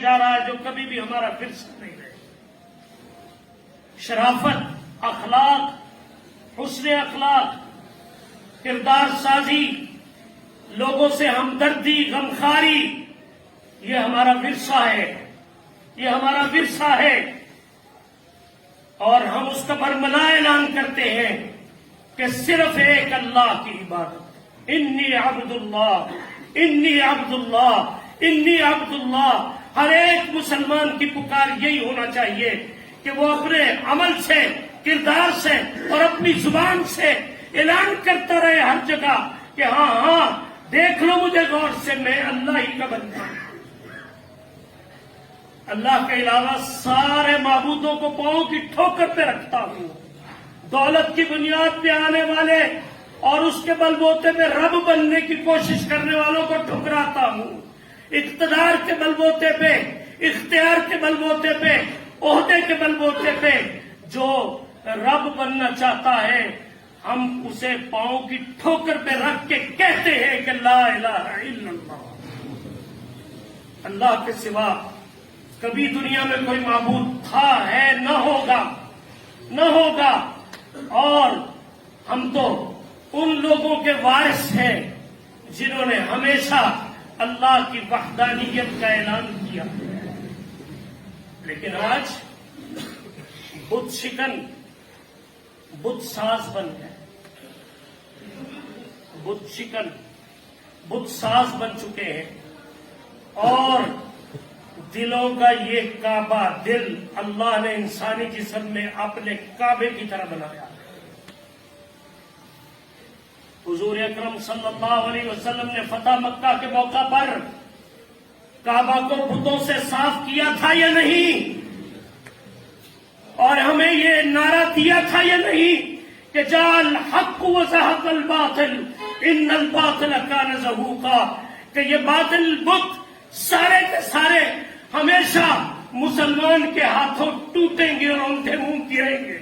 جا رہا ہے جو کبھی بھی ہمارا ورثہ نہیں رہے. شرافت، اخلاق، حسن اخلاق، کردار سازی، لوگوں سے ہمدردی، غمخواری، یہ ہمارا ورثہ ہے، یہ ہمارا ورثہ ہے. اور ہم اس کا برملا اعلان کرتے ہیں کہ صرف ایک اللہ کی عبادت. انی عبد اللہ، انی عبد اللہ، انی عبد اللہ. ہر ایک مسلمان کی پکار یہی ہونا چاہیے کہ وہ اپنے عمل سے، کردار سے اور اپنی زبان سے اعلان کرتا رہے ہر جگہ کہ ہاں ہاں دیکھ لو مجھے غور سے، میں اللہ ہی کا بندہ ہوں. اللہ کے علاوہ سارے معبودوں کو پاؤں کی ٹھوکر پہ رکھتا ہوں. دولت کی بنیاد پہ آنے والے اور اس کے بلبوتے پہ رب بننے کی کوشش کرنے والوں کو ٹھکراتا ہوں. اقتدار کے بلبوتے پہ، اختیار کے بلبوتے پہ، عہدے کے بلبوتے پہ جو رب بننا چاہتا ہے، ہم اسے پاؤں کی ٹھوکر پہ رکھ کے کہتے ہیں کہ لا الہ الا اللہ. اللہ کے سوا کبھی دنیا میں کوئی معبود تھا، ہے، نہ ہوگا، نہ ہوگا. اور ہم تو ان لوگوں کے وارث ہیں جنہوں نے ہمیشہ اللہ کی وحدانیت کا اعلان کیا. لیکن آج بت شکن، بت ساز بن گئے، بت شکن، بت ساز بن چکے ہیں. اور دلوں کا یہ کعبہ، دل اللہ نے انسانی جسم میں اپنے کعبے کی طرح بنایا. حضور اکرم صلی اللہ علیہ وسلم نے فتح مکہ کے موقع پر کعبہ کو بتوں سے صاف کیا تھا یا نہیں؟ اور ہمیں یہ نعرہ دیا تھا یا نہیں کہ جاء الحق وزهق الباطل ان الباطل كان زهوقا، کہ یہ باطل بت سارے کے سارے ہمیشہ مسلمان کے ہاتھوں ٹوٹیں گے اور اندھے منہ گریں گے.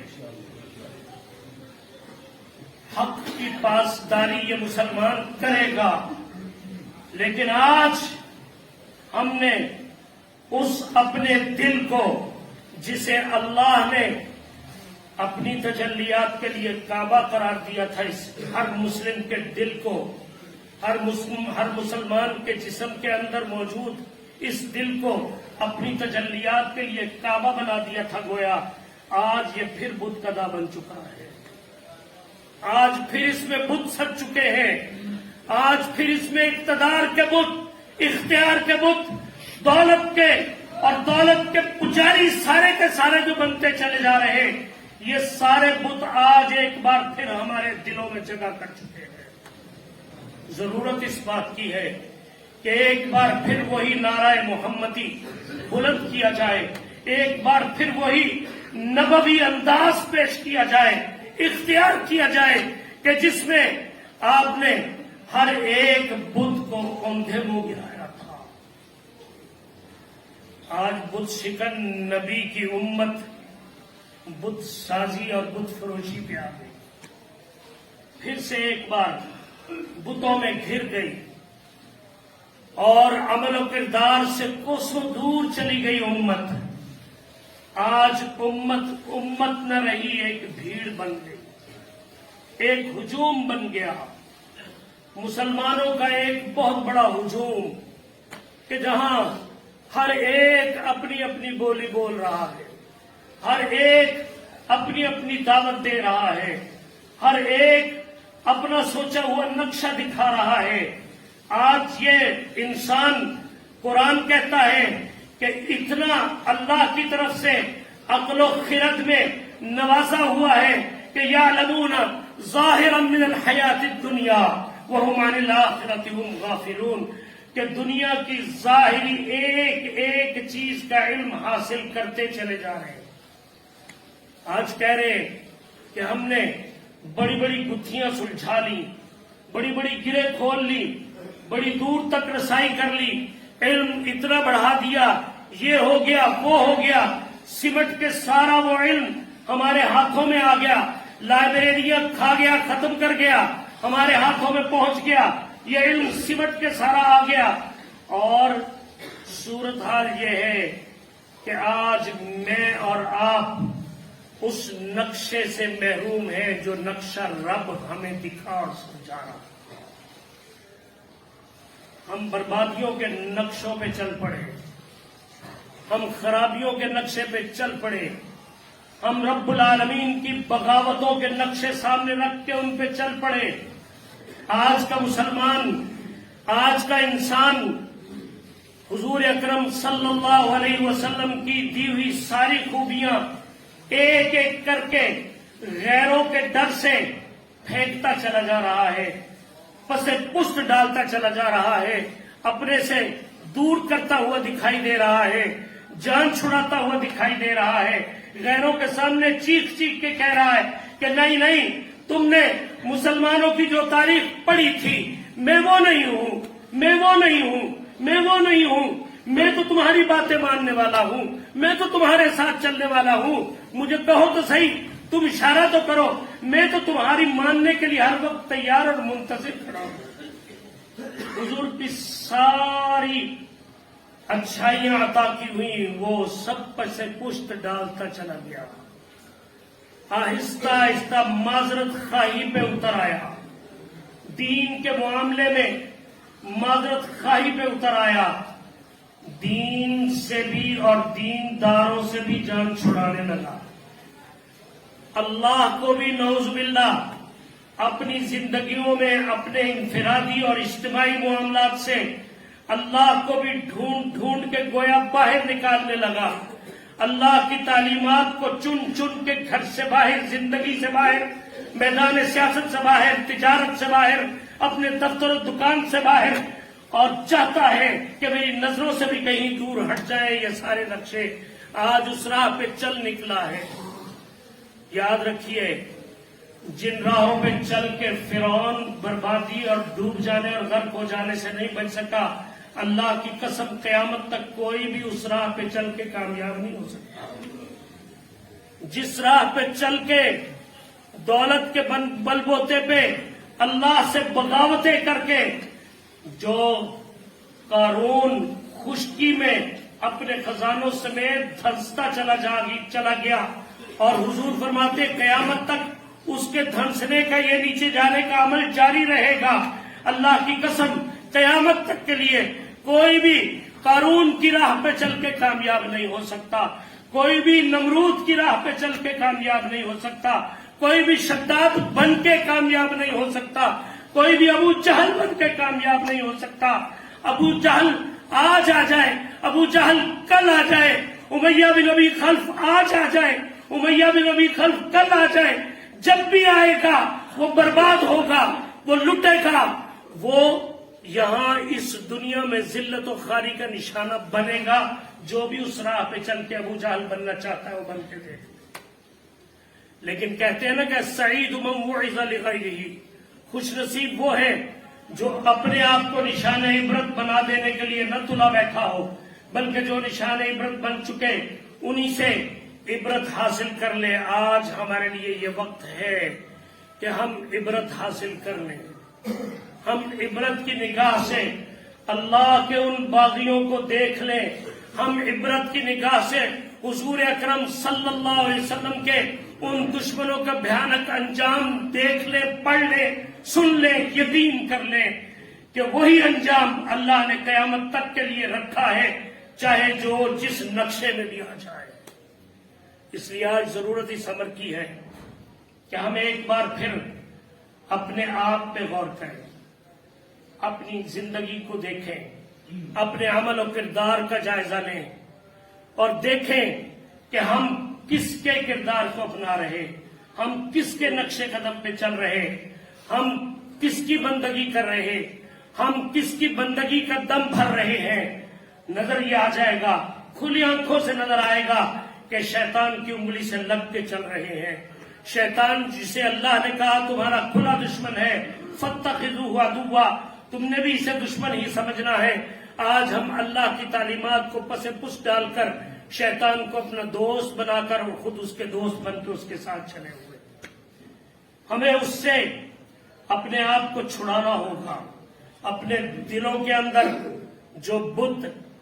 حق کی پاسداری یہ مسلمان کرے گا. لیکن آج ہم نے اس اپنے دل کو جسے اللہ نے اپنی تجلیات کے لیے کعبہ قرار دیا تھا، اس ہر مسلم کے دل کو، ہر مسلمان کے جسم کے اندر موجود اس دل کو اپنی تجلیات کے لیے کعبہ بنا دیا تھا. گویا آج یہ پھر بت کدا بن چکا ہے. آج پھر اس میں بت سج چکے ہیں. آج پھر اس میں اقتدار کے بت، اختیار کے بت، دولت کے اور دولت کے پجاری سارے کے سارے جو بنتے چلے جا رہے ہیں، یہ سارے بت آج ایک بار پھر ہمارے دلوں میں جگہ کر چکے ہیں. ضرورت اس بات کی ہے کہ ایک بار پھر وہی نعرہ محمدی بلند کیا جائے، ایک بار پھر وہی نبوی انداز پیش کیا جائے، اختیار کیا جائے کہ جس میں آپ نے ہر ایک بت کو اندھے منہ گرایا تھا. آج بت شکن نبی کی امت بت سازی اور بت فروشی پہ آ گئی. پھر سے ایک بار بتوں میں گھر گئی اور عمل و کردار سے کوسوں دور چلی گئی امت. آج امت نہ رہی، ایک بھیڑ بن گئی، ایک ہجوم بن گیا. مسلمانوں کا ایک بہت بڑا ہجوم کہ جہاں ہر ایک اپنی اپنی بولی بول رہا ہے، ہر ایک اپنی اپنی دعوت دے رہا ہے، ہر ایک اپنا سوچا ہوا نقشہ دکھا رہا ہے. آج یہ انسان، قرآن کہتا ہے کہ اتنا اللہ کی طرف سے عقل و خرد میں نوازا ہوا ہے کہ یعلمون ظاہرا من الحیات الدنیا وہم عن الآخرۃ ہم غافلون، کہ دنیا کی ظاہری ایک ایک چیز کا علم حاصل کرتے چلے جا رہے ہیں. آج کہہ رہے کہ ہم نے بڑی بڑی گتھیاں سلجھا لی، بڑی بڑی گرے کھول لی، بڑی دور تک رسائی کر لی، علم اتنا بڑھا دیا، یہ ہو گیا، وہ ہو گیا، سمٹ کے سارا وہ علم ہمارے ہاتھوں میں آ گیا، لائبریریاں کھا گیا، ختم کر گیا، ہمارے ہاتھوں میں پہنچ گیا، یہ علم سمٹ کے سارا آ گیا. اور صورتحال یہ ہے کہ آج میں اور آپ اس نقشے سے محروم ہیں جو نقشہ رب ہمیں دکھا اور سمجھا رہا۔ ہم بربادیوں کے نقشوں پہ چل پڑے، ہم خرابیوں کے نقشے پہ چل پڑے، ہم رب العالمین کی بغاوتوں کے نقشے سامنے رکھ کے ان پہ چل پڑے۔ آج کا مسلمان، آج کا انسان حضور اکرم صلی اللہ علیہ وسلم کی دی ہوئی ساری خوبیاں ایک ایک کر کے غیروں کے ڈر سے پھینکتا چلا جا رہا ہے، پس پشت ڈالتا چلا جا رہا ہے، اپنے سے دور کرتا ہوا دکھائی دے رہا ہے، جان چھڑاتا ہوا دکھائی دے رہا ہے، غیروں کے سامنے چیخ چیخ کے کہہ رہا ہے کہ نہیں نہیں، تم نے مسلمانوں کی جو تاریخ پڑھی تھی میں وہ نہیں ہوں، میں وہ نہیں ہوں، میں وہ نہیں ہوں، میں تو تمہاری باتیں ماننے والا ہوں، میں تو تمہارے ساتھ چلنے والا ہوں، مجھے کہو تو صحیح، تم اشارہ تو کرو، میں تو تمہاری ماننے کے لیے ہر وقت تیار اور منتظر کھڑا ہوں۔ حضور کی ساری اچھائیاں عطا کی ہوئی وہ سب پر سے پشت ڈالتا چلا گیا، آہستہ آہستہ معذرت خواہی پہ اتر آیا، دین کے معاملے میں معذرت خواہی پہ اتر آیا، دین سے بھی اور دینداروں سے بھی جان چھڑانے لگا، اللہ کو بھی نعوذ باللہ اپنی زندگیوں میں اپنے انفرادی اور اجتماعی معاملات سے اللہ کو بھی ڈھونڈ ڈھونڈ کے گویا باہر نکالنے لگا، اللہ کی تعلیمات کو چن چن کے گھر سے باہر، زندگی سے باہر، میدان سیاست سے باہر، تجارت سے باہر، اپنے دفتر و دکان سے باہر، اور چاہتا ہے کہ میری نظروں سے بھی کہیں دور ہٹ جائے یہ سارے نقشے۔ آج اس راہ پہ چل نکلا ہے۔ یاد رکھیے، جن راہوں پہ چل کے فرعون بربادی اور ڈوب جانے اور غرق ہو جانے سے نہیں بچ سکا، اللہ کی قسم قیامت تک کوئی بھی اس راہ پہ چل کے کامیاب نہیں ہو سکتا۔ جس راہ پہ چل کے دولت کے بل بوتے پہ اللہ سے بغاوتیں کر کے جو قارون خشکی میں اپنے خزانوں سمیت دھنستا چلا گیا، اور حضور فرماتے قیامت تک اس کے دھنسنے کا، یہ نیچے جانے کا عمل جاری رہے گا۔ اللہ کی قسم قیامت تک کے لیے کوئی بھی قارون کی راہ پہ چل کے کامیاب نہیں ہو سکتا، کوئی بھی نمرود کی راہ پہ چل کے کامیاب نہیں ہو سکتا، کوئی بھی شداد بن کے کامیاب نہیں ہو سکتا، کوئی بھی ابو جہل بن کے کامیاب نہیں ہو سکتا۔ ابو جہل آج آ جائے، ابو جہل کل آ جائے، امیہ بن ابی خلف آج آ جائے، امیہ بن ابی خلف کل آ جائے، جب بھی آئے گا وہ برباد ہوگا، وہ لٹے گا، وہ یہاں اس دنیا میں ذلت و خواری کا نشانہ بنے گا۔ جو بھی اس راہ پہ چل کے ابو جہل بننا چاہتا ہے وہ بن کے دیکھ۔ لیکن کہتے ہیں نا کہ سعید من وعظ لغیرہ، خوش نصیب وہ ہے جو اپنے آپ کو نشان عبرت بنا دینے کے لیے نہ تلا بیٹھا ہو، بلکہ جو نشان عبرت بن چکے انہی سے عبرت حاصل کر لے۔ آج ہمارے لیے یہ وقت ہے کہ ہم عبرت حاصل کر لیں، ہم عبرت کی نگاہ سے اللہ کے ان باغیوں کو دیکھ لیں، ہم عبرت کی نگاہ سے حضور اکرم صلی اللہ علیہ وسلم کے ان دشمنوں کا بھیانک انجام دیکھ لیں، پڑھ لیں، سن لیں، یقین کر لیں کہ وہی انجام اللہ نے قیامت تک کے لیے رکھا ہے، چاہے جو جس نقشے میں بھی آ جائے۔ اس لیے آج ضرورت اس امر کی ہے کہ ہم ایک بار پھر اپنے آپ پہ غور کریں، اپنی زندگی کو دیکھیں، اپنے عمل و کردار کا جائزہ لیں، اور دیکھیں کہ ہم کس کے کردار کو اپنا رہے، ہم کس کے نقش قدم پہ چل رہے، ہم کس کی بندگی کر رہے، ہم کس کی بندگی کا دم بھر رہے ہیں۔ نظر یہ آ جائے گا، کھلی آنکھوں سے نظر آئے گا کہ شیطان کی انگلی سے لگ کے چل رہے ہیں۔ شیطان جسے اللہ نے کہا تمہارا کھلا دشمن ہے، فاتخذوہ عدوا، تم نے بھی اسے دشمن ہی سمجھنا ہے۔ آج ہم اللہ کی تعلیمات کو پس پس ڈال کر شیطان کو اپنا دوست بنا کر اور خود اس کے دوست بن کے اس کے ساتھ چلے ہوئے۔ ہمیں اس سے اپنے آپ کو چھڑانا ہوگا۔ اپنے دلوں کے اندر جو بت